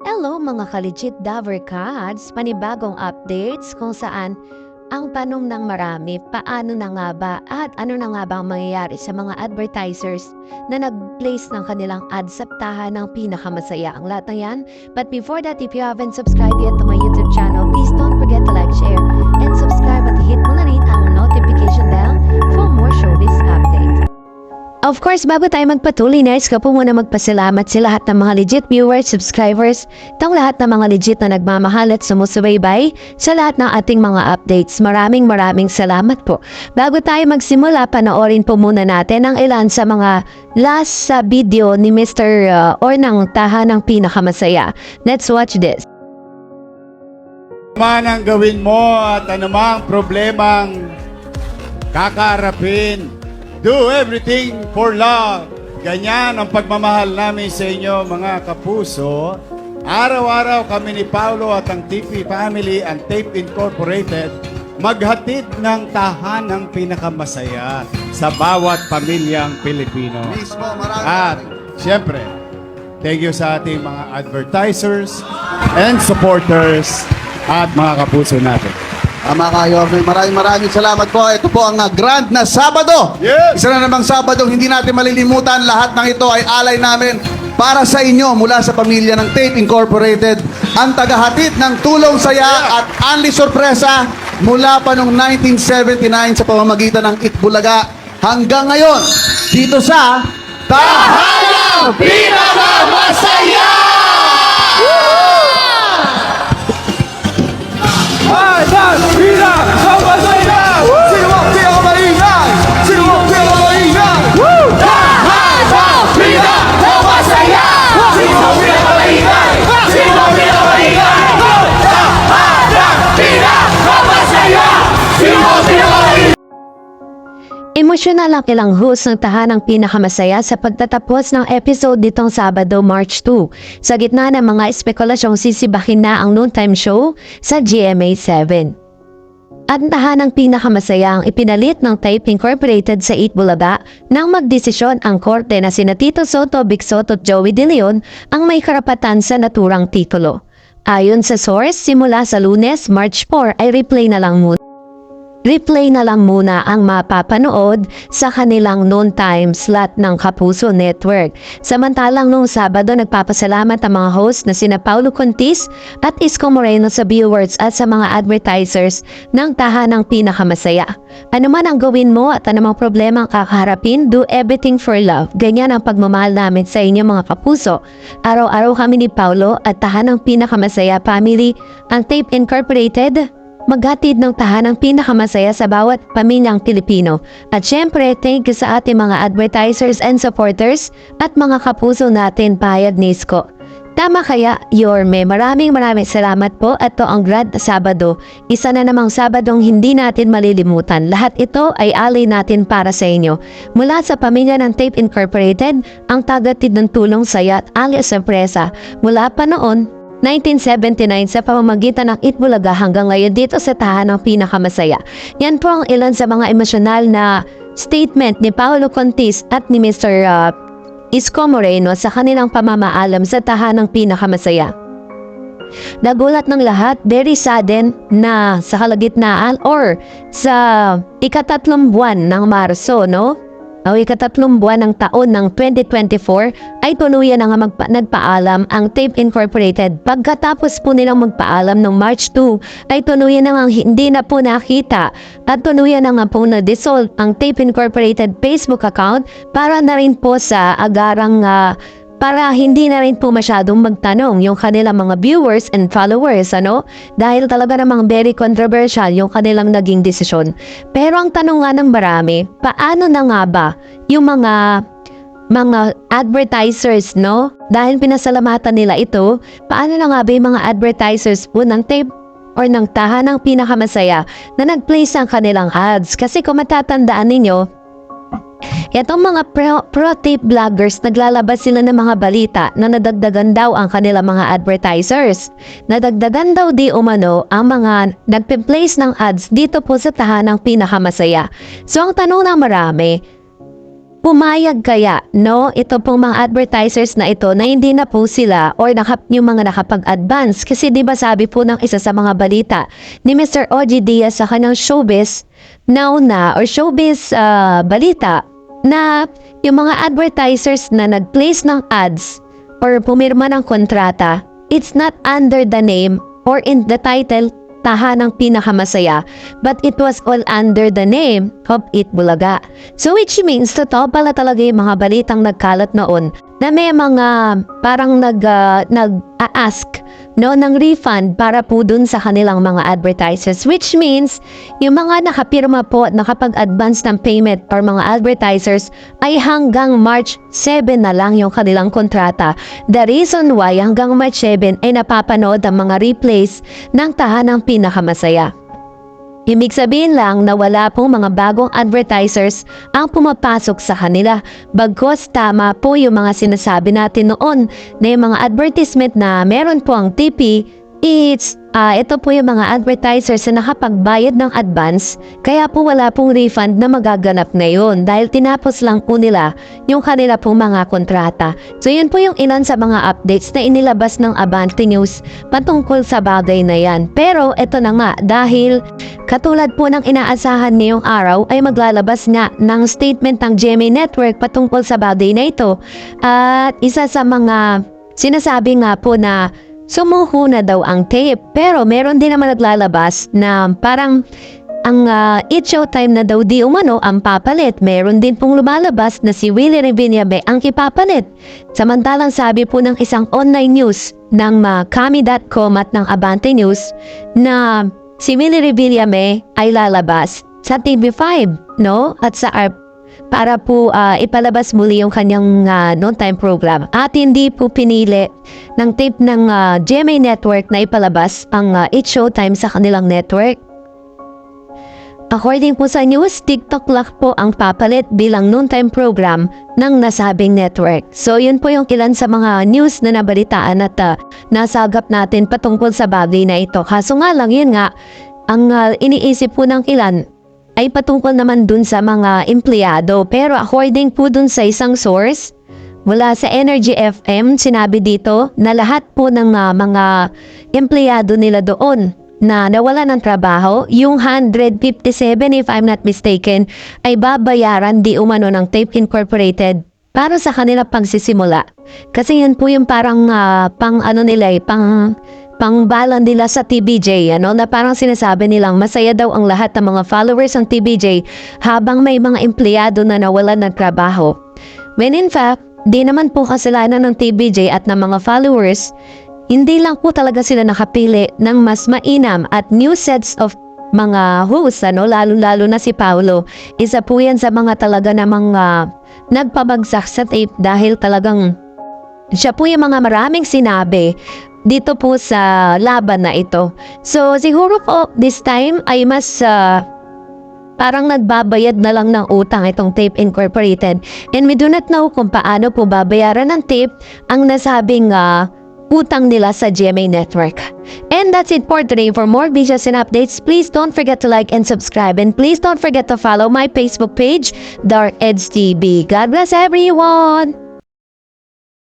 Hello mga ka-legit Daver Cards, panibagong updates kung saan ang tanong ng marami, paano na nga ba at ano na nga ba ang mangyayari sa mga advertisers na nag-place ng kanilang ads sa tahan ng pinakamasaya ang lahat ng yan. But before that, if you haven't subscribed yet to my YouTube channel, please don't forget to like, share, and subscribe at hit mo na rin ang notification bell for more showbiz updates. Of course, bago tayo magpatuloy, nais ko po muna magpasalamat sa lahat ng mga legit viewers, subscribers, itong lahat ng mga legit na nagmamahal at sumusubaybay sa lahat ng ating mga updates. Maraming salamat po. Bago tayo magsimula, panoorin po muna natin ang ilan sa mga last sa video ni Mr. Or ng tahanang pinakamasaya. Let's watch this. Man ang gawin mo at anumang problemang kakaharapin, do everything for love. Ganyan ang pagmamahal namin sa inyo mga kapuso. Araw-araw kami ni Paulo at ang TP Family and Tape Incorporated maghatid ng tahanang pinakamasaya sa bawat pamilyang Pilipino. Mismo, At siyempre, thank you sa ating mga advertisers and supporters at mga kapuso natin. Tama kayo. Maraming salamat po. Ito po ang grand na Sabado. Yes! Isa na namang Sabado, hindi natin malilimutan. Lahat ng ito ay alay namin para sa inyo mula sa pamilya ng Tape Incorporated. Ang tagahatid ng tulong saya at Anli Sorpresa mula pa noong 1979 sa pamamagitan ng Itbulaga hanggang ngayon dito sa Tahanang Pinakamasaya! Emosyonal ang ilang host ng tahanang pinakamasaya sa pagtatapos ng episode nitong Sabado, March 2. Sa gitna ng mga espekulasyong sisibakin na ang noontime show sa GMA7. At tahanang pinakamasaya ang ipinalit ng Tape Incorporated sa Itbulaga nang magdesisyon ang korte na sina Tito Soto, Vic Soto at Joey De Leon ang may karapatan sa naturang titulo. Ayon sa source, simula sa Lunes, March 4 ay replay na lang muna ang mapapanood sa kanilang noontime slot ng Kapuso Network. Samantalang noong Sabado, nagpapasalamat ang mga host na sina Paulo Contis at Isko Moreno sa viewers at sa mga advertisers ng tahanang pinakamasaya. Ano man ang gawin mo at anumang problema ang kakaharapin, do everything for love. Ganyan ang pagmamahal namin sa inyo mga kapuso. Araw-araw kami ni Paulo at tahanang pinakamasaya family, ang Tape Incorporated, maghatid ng tahanang pinakamasaya sa bawat pamilyang Pilipino. At syempre, thank you sa ating mga advertisers and supporters at mga kapuso natin payag ni Isko. Tama kaya, Yorme, maraming salamat po at to ang grand Sabado. Isa na namang Sabadong hindi natin malilimutan. Lahat ito ay alay natin para sa inyo. Mula sa pamilya ng Tape Incorporated, ang tagatid ng tulong saya at alias sorpresa. Mula pa noon, 1979 sa pamamagitan ng Itbulaga hanggang ngayon dito sa tahanang pinakamasaya. Yan po ang ilan sa mga emosyonal na statement ni Paulo Contis at ni Mr. Isko Moreno sa kanilang pamamaalam sa tahanang pinakamasaya. Nagulat ng lahat, very sudden na sa kalagitnaan or sa ikatatlong buwan ng Marso, no? O ikatatlong buwan ng taon ng 2024 ay tuluyan na nga nagpaalam ang Tape Incorporated. Pagkatapos po nilang magpaalam noong March 2 ay tuluyan na nga hindi na po nakita at tuluyan na nga po na-dissolve ang Tape Incorporated Facebook account para na rin po sa agarang para hindi na rin po masyadong magtanong yung kanilang mga viewers and followers, ano? Dahil talaga namang very controversial yung kanilang naging desisyon. Pero ang tanong nga ng marami, paano na nga ba yung mga advertisers, no? Dahil pinasalamatan nila ito, paano na nga ba yung mga advertisers po ng Tape or ng tahanang pinakamasaya na nag-place ang kanilang ads? Kasi kung matatandaan ninyo, itong mga pro-tape vloggers, naglalabas sila ng mga balita na nadagdagan daw ang kanilang mga advertisers. Nadagdagan daw di umano ang mga nagpe-place ng ads dito po sa tahanang pinakamasaya. So ang tanong ng marami, pumayag kaya, no? Ito pong mga advertisers na ito na hindi na po sila or yung mga nakapag-advance. Kasi di ba sabi po ng isa sa mga balita ni Mr. OG Diaz sa kanyang showbiz now na or showbiz balita na yung mga advertisers na nag-place ng ads or pumirma ng kontrata, it's not under the name or in the title Tahanang Pinakamasaya, but it was all under the name of Itbulaga. So which means, totoo pala talaga yung mga balitang nagkalat noon na may mga parang nag-ask no, ng refund para po dun sa kanilang mga advertisers. Which means, yung mga nakapirma po at nakapag-advance ng payment or mga advertisers ay hanggang March 7 na lang yung kanilang kontrata. The reason why hanggang March 7 ay napapanood ang mga replays ng Tahanang Pinakamasaya. Ibig sabihin lang na wala pong mga bagong advertisers ang pumapasok sa kanila. Bagkus tama po yung mga sinasabi natin noon na yung mga advertisement na meron po ang TP, ito po yung mga advertisers na nakapagbayad ng advance, kaya po wala pong refund na magaganap ngayon dahil tinapos lang po nila yung kanila pong mga kontrata. So yun po yung ilan sa mga updates na inilabas ng Abante News patungkol sa bagay na yan. Pero ito na nga, dahil katulad po ng inaasahan ngayong araw ay maglalabas nga ng statement ng GMA Network patungkol sa bagay na ito. At isa sa mga sinasabi nga po na sumuko na daw ang tape, pero meron din naman naglalabas na parang ang It's Showtime na daw di umano ang papalit. Meron din pong lumalabas na si Willie Revillabe ang kipapalit. Samantalang sabi po ng isang online news ng kami.com at ng Abante News na si Willie Revillabe ay lalabas sa TV5, no? At sa para po ipalabas muli yung kanyang noontime program. At hindi po pinili ng tape ng GMA Network na ipalabas ang It's Showtime sa kanilang network. According po sa news, TikTok lang po ang papalit bilang noontime program ng nasabing network. So yun po yung ilan sa mga news na nabalitaan at nasagap natin patungkol sa bagay na ito. Kaso nga lang yun nga, ang iniisip po ng ilan ay patungkol naman dun sa mga empleyado. Pero according po dun sa isang source, mula sa Energy FM, sinabi dito na lahat po ng mga empleyado nila doon na nawala ng trabaho, yung 157 if I'm not mistaken, ay babayaran di umano ng Tape Incorporated para sa kanila pagsisimula. Kasi yun po yung parang pangbalan nila sa TBJ, na parang sinasabi nilang masaya daw ang lahat ng mga followers ng TBJ habang may mga empleyado na nawalan ng trabaho. When in fact, di naman po kasalanan ng TBJ at ng mga followers, hindi lang po talaga sila nakapili ng mas mainam at new sets of mga hosts, lalo-lalo na si Paulo. Isa po yan sa mga talaga namang nagpabagsak sa tape dahil talagang siya po yung mga maraming sinabi dito po sa laban na ito. So siguro po this time ay mas parang nagbabayad na lang ng utang itong Tape Incorporated. And we do not know kung paano po babayaran ng tape ang nasabing utang nila sa GMA Network. And that's it for today. For more videos and updates, please don't forget to like and subscribe. And please don't forget to follow my Facebook page, Dark Edge TV. God bless everyone!